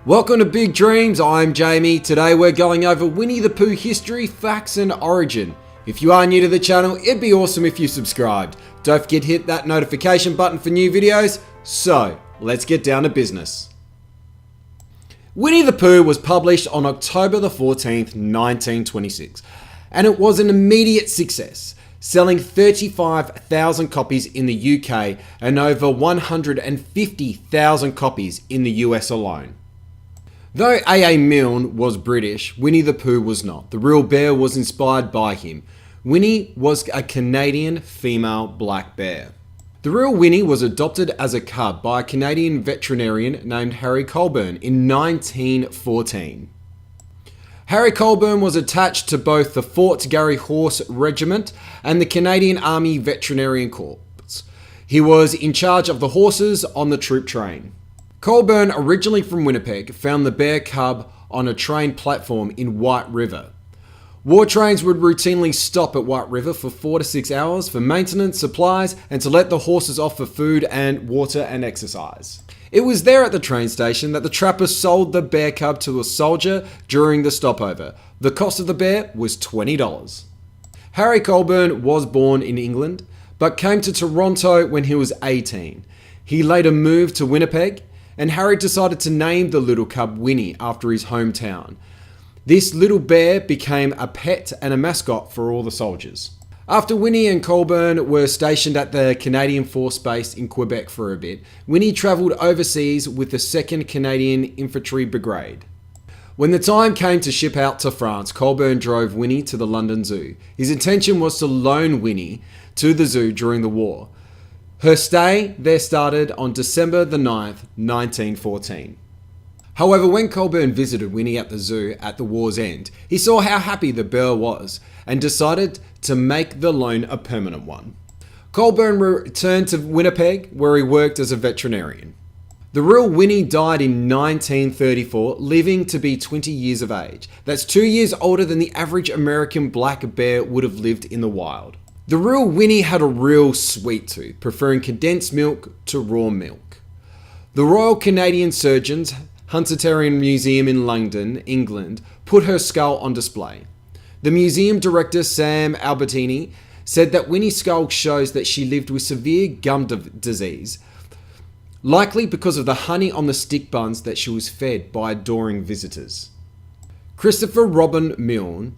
Welcome to Big Dreams, I'm Jamie. Today we're going over Winnie the Pooh history, facts and origin. If you are new to the channel, it'd be awesome if you subscribed. Don't forget to hit that notification button for new videos. So, let's get down to business. Winnie the Pooh was published on October the 14th, 1926, and it was an immediate success, selling 35,000 copies in the UK and over 150,000 copies in the US alone. Though A.A. Milne was British, Winnie the Pooh was not. The real bear was inspired by him. Winnie was a Canadian female black bear. The real Winnie was adopted as a cub by a Canadian veterinarian named Harry Colburn in 1914. Harry Colburn was attached to both the Fort Garry Horse Regiment and the Canadian Army Veterinarian Corps. He was in charge of the horses on the troop train. Colburn, originally from Winnipeg, found the bear cub on a train platform in White River. War trains would routinely stop at White River for 4 to 6 hours for maintenance, supplies, and to let the horses off for food and water and exercise. It was there at the train station that the trapper sold the bear cub to a soldier during the stopover. The cost of the bear was $20. Harry Colburn was born in England, but came to Toronto when he was 18. He later moved to Winnipeg, and Harry decided to name the little cub Winnie after his hometown. This little bear became a pet and a mascot for all the soldiers. After Winnie and Colburn were stationed at the Canadian Force Base in Quebec for a bit, Winnie travelled overseas with the 2nd Canadian Infantry Brigade. When the time came to ship out to France, Colburn drove Winnie to the London Zoo. His intention was to loan Winnie to the zoo during the war. Her stay there started on December the 9th, 1914. However, when Colburn visited Winnie at the zoo at the war's end, he saw how happy the bear was and decided to make the loan a permanent one. Colburn returned to Winnipeg, where he worked as a veterinarian. The real Winnie died in 1934, living to be 20 years of age. That's 2 years older than the average American black bear would have lived in the wild. The real Winnie had a real sweet tooth, preferring condensed milk to raw milk. The Royal Canadian Surgeons Hunterian Museum in London, England, put her skull on display. The museum director, Sam Albertini, said that Winnie's skull shows that she lived with severe gum disease, likely because of the honey on the stick buns that she was fed by adoring visitors. Christopher Robin Milne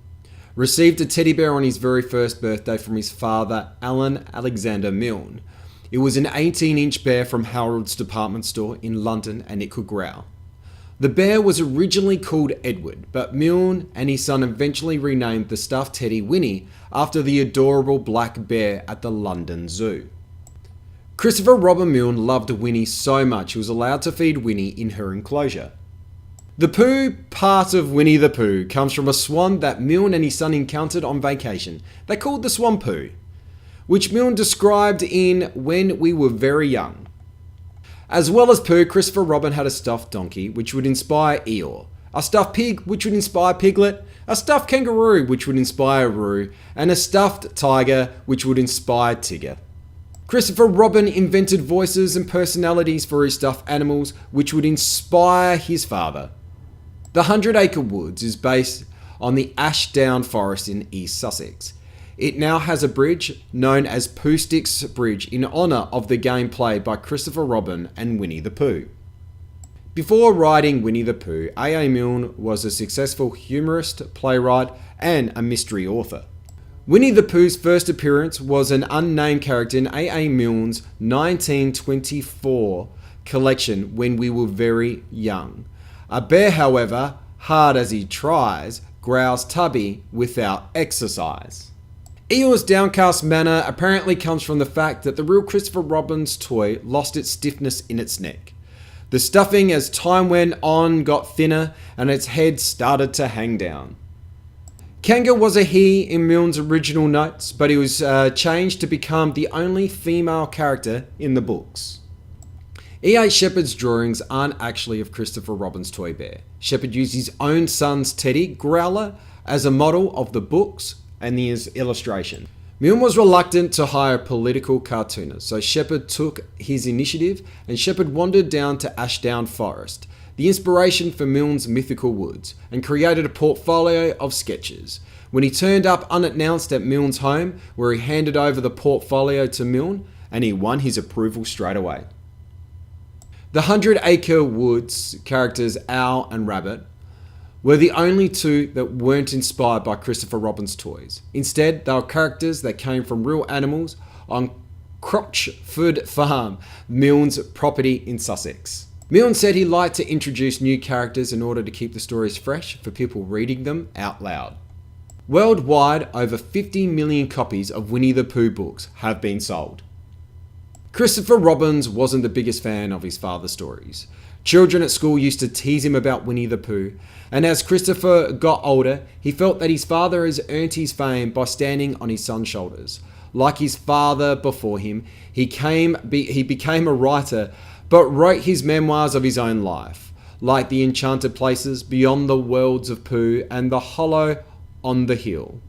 received a teddy bear on his very first birthday from his father, Alan Alexander Milne. It was an 18-inch bear from Harrods department store in London, and it could growl. The bear was originally called Edward, but Milne and his son eventually renamed the stuffed teddy Winnie after the adorable black bear at the London Zoo. Christopher Robin Milne loved Winnie so much he was allowed to feed Winnie in her enclosure. The Pooh part of Winnie the Pooh comes from a swan that Milne and his son encountered on vacation. They called the swan Pooh, which Milne described in When We Were Very Young. As well as Pooh, Christopher Robin had a stuffed donkey, which would inspire Eeyore, a stuffed pig, which would inspire Piglet, a stuffed kangaroo, which would inspire Roo, and a stuffed tiger, which would inspire Tigger. Christopher Robin invented voices and personalities for his stuffed animals, which would inspire his father. The 100 Acre Woods is based on the Ashdown Forest in East Sussex. It now has a bridge known as Pooh Sticks Bridge in honour of the game played by Christopher Robin and Winnie the Pooh. Before writing Winnie the Pooh, A.A. Milne was a successful humorist, playwright and a mystery author. Winnie the Pooh's first appearance was an unnamed character in A.A. Milne's 1924 collection When We Were Very Young. A bear, however, hard as he tries, growls tubby without exercise. Eeyore's downcast manner apparently comes from the fact that the real Christopher Robin's toy lost its stiffness in its neck. The stuffing as time went on got thinner and its head started to hang down. Kanga was a he in Milne's original notes, but he was changed to become the only female character in the books. E.A. Shepard's drawings aren't actually of Christopher Robin's toy bear. Shepard used his own son's teddy, Growler, as a model of the books and his illustration. Milne was reluctant to hire a political cartoonist, so Shepard took his initiative and Shepard wandered down to Ashdown Forest. the inspiration for Milne's mythical woods, and created a portfolio of sketches. When he turned up unannounced at Milne's home, where he handed over the portfolio to Milne, and he won his approval straight away. The 100 Acre Woods characters Owl and Rabbit were the only two that weren't inspired by Christopher Robin's toys. Instead, they were characters that came from real animals on Crotchford Farm, Milne's property in Sussex. Milne said he liked to introduce new characters in order to keep the stories fresh for people reading them out loud. Worldwide, over 50 million copies of Winnie the Pooh books have been sold. Christopher Robin wasn't the biggest fan of his father's stories. Children at school used to tease him about Winnie the Pooh, and as Christopher got older, he felt that his father has earned his fame by standing on his son's shoulders. Like his father before him, he became a writer, but wrote his memoirs of his own life, like The Enchanted Places, Beyond the Worlds of Pooh, and The Hollow on the Hill.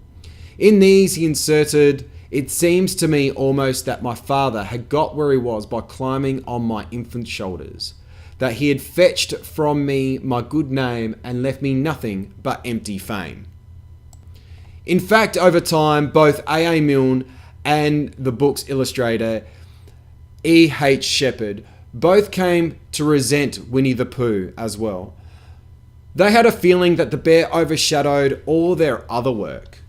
In these, he inserted, "It seems to me almost that my father had got where he was by climbing on my infant shoulders, that he had fetched from me my good name and left me nothing but empty fame." In fact, over time, both A.A. Milne and the book's illustrator, E.H. Shepard, both came to resent Winnie the Pooh as well. They had a feeling that the bear overshadowed all their other work.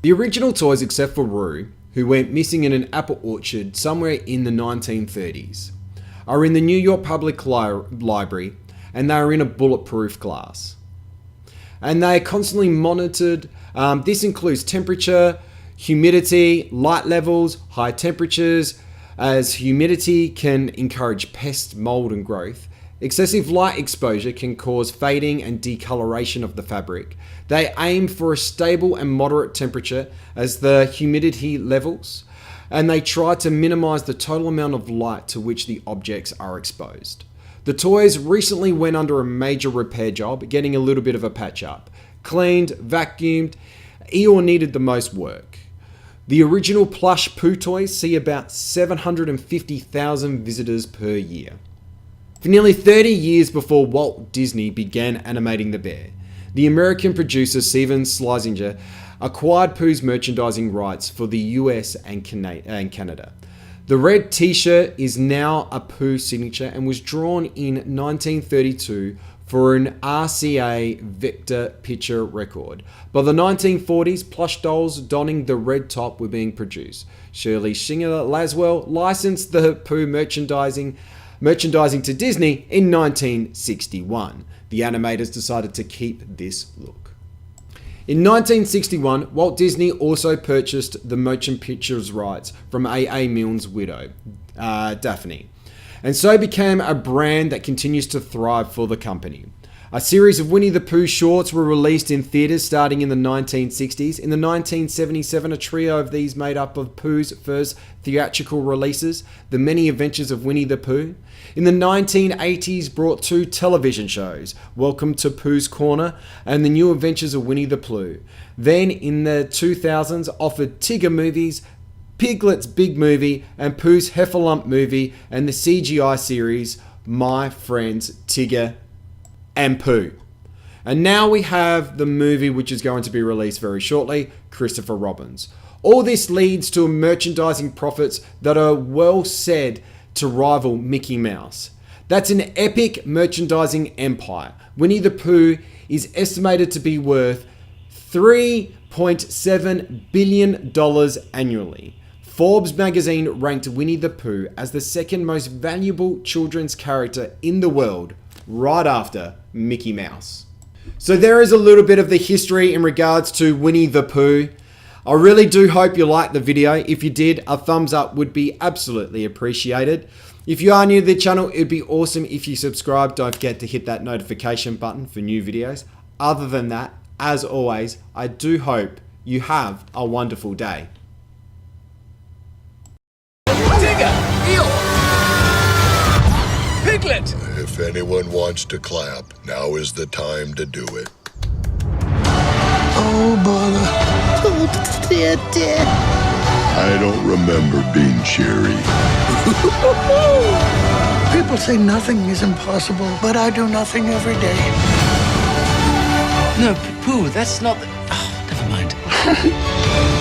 The original toys, except for Roo, who went missing in an apple orchard somewhere in the 1930s, are in the New York Public Library, and they are in a bulletproof glass. And they are constantly monitored. This includes temperature, humidity, light levels, high temperatures, as humidity can encourage pest, mold, and growth. Excessive light exposure can cause fading and decoloration of the fabric. They aim for a stable and moderate temperature as the humidity levels, and they try to minimize the total amount of light to which the objects are exposed. The toys recently went under a major repair job, getting a little bit of a patch up. Cleaned, vacuumed, Eeyore needed the most work. The original plush Pooh toys see about 750,000 visitors per year. For nearly 30 years before Walt Disney began animating the bear, the American producer Steven Schlesinger acquired Pooh's merchandising rights for the US and Canada. The red t-shirt is now a Pooh signature and was drawn in 1932 for an RCA Vector picture record. By the 1940s, plush dolls donning the red top were being produced. Shirley Singer Laswell licensed the Pooh merchandising to Disney in 1961. The animators decided to keep this look. In 1961, Walt Disney also purchased the motion pictures rights from A.A. Milne's widow, Daphne, and so became a brand that continues to thrive for the company. A series of Winnie the Pooh shorts were released in theaters starting in the 1960s. In the 1977, a trio of these made up of Pooh's first theatrical releases, The Many Adventures of Winnie the Pooh. In the 1980s, brought two television shows, Welcome to Pooh's Corner and The New Adventures of Winnie the Pooh. Then, in the 2000s, offered Tigger movies, Piglet's Big Movie, and Pooh's Heffalump Movie, and the CGI series, My Friends Tigger and Pooh. And now we have the movie, which is going to be released very shortly, Christopher Robin's. All this leads to merchandising profits that are well said to rival Mickey Mouse. That's an epic merchandising empire. Winnie the Pooh is estimated to be worth $3.7 billion annually. Forbes magazine ranked Winnie the Pooh as the second most valuable children's character in the world, right after Mickey Mouse. So there is a little bit of the history in regards to Winnie the Pooh. I really do hope you liked the video. If you did, a thumbs up would be absolutely appreciated. If you are new to the channel, it'd be awesome if you subscribe. Don't forget to hit that notification button for new videos. Other than that, as always, I do hope you have a wonderful day. Tigger! Eeyore! Piglet! If anyone wants to clap, now is the time to do it. Oh, bother. Oh, dear. I don't remember being cheery. People say nothing is impossible, but I do nothing every day. No, Pooh, that's not the... Oh, never mind.